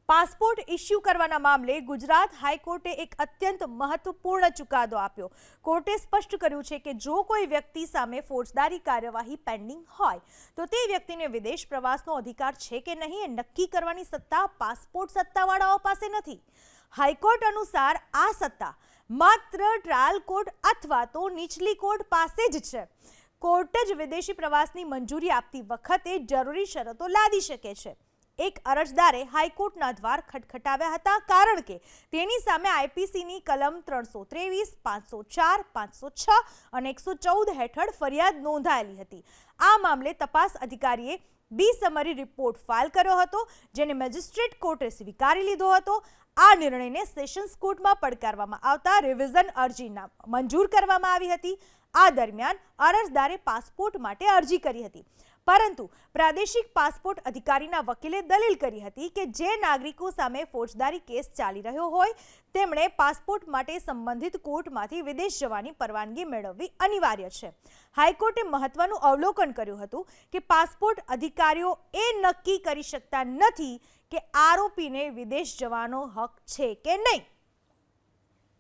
Passport issue કરવાના મામલે ગુજરાત હાઈકોર્ટે એક અત્યંત મહત્વપૂર્ણ ચુકાદો આપ્યો। કોર્ટે સ્પષ્ટ કર્યું છે કે જો કોઈ વ્યક્તિ સામે ફોજદારી કાર્યવાહી પેન્ડિંગ હોય તો તે વ્યક્તિને વિદેશ પ્રવાસનો અધિકાર છે કે નહીં એ નક્કી કરવાની સત્તા પાસપોર્ટ સત્તાવાળાઓ પાસે નથી। હાઈકોર્ટ અનુસાર આ સત્તા માત્ર ટ્રાયલ કોર્ટ અથવા તો નીચલી કોર્ટ પાસે જ છે। કોર્ટ જ વિદેશી પ્રવાસની મંજૂરી આપતી વખતે જરૂરી શરતો લાદી શકે છે। એક અરજદારે હાઈકોર્ટના દ્વાર ખટખટાવ્યા હતા કારણ કે તેની સામે આઈપીસીની કલમ 323, 504, 506 અને 114 હેઠળ ફરિયાદ નોંધાયેલી હતી। આ મામલે તપાસ અધિકારીએ બી સમરી રિપોર્ટ ફાઇલ કર્યો હતો, જેને મેજિસ્ટ્રેટ કોર્ટે સ્વીકારી લીધો હતો। આ નિર્ણયને સેશન્સ કોર્ટમાં પડકારવામાં આવતા રિવિઝન અરજી મંજૂર કરવામાં આવી હતી। આ દરમિયાન અરજદારે પાસપોર્ટ માટે અરજી કરી હતી, પરંતુ પ્રાદેશિક પાસપોર્ટ અધિકારીના વકીલે દલીલ કરી હતી કે જે નાગરિકો સામે ફોજદારી કેસ ચાલી રહ્યો હોય તેમણે પાસપોર્ટ માટે સંબંધિત કોર્ટમાંથી વિદેશ જવાની પરવાનગી મેળવવી અનિવાર્ય છે। હાઈકોર્ટે મહત્વનું અવલોકન કર્યું હતું કે પાસપોર્ટ અધિકારીઓ એ નક્કી કરી શકતા નથી કે આરોપીને વિદેશ જવાનો હક છે કે નહીં।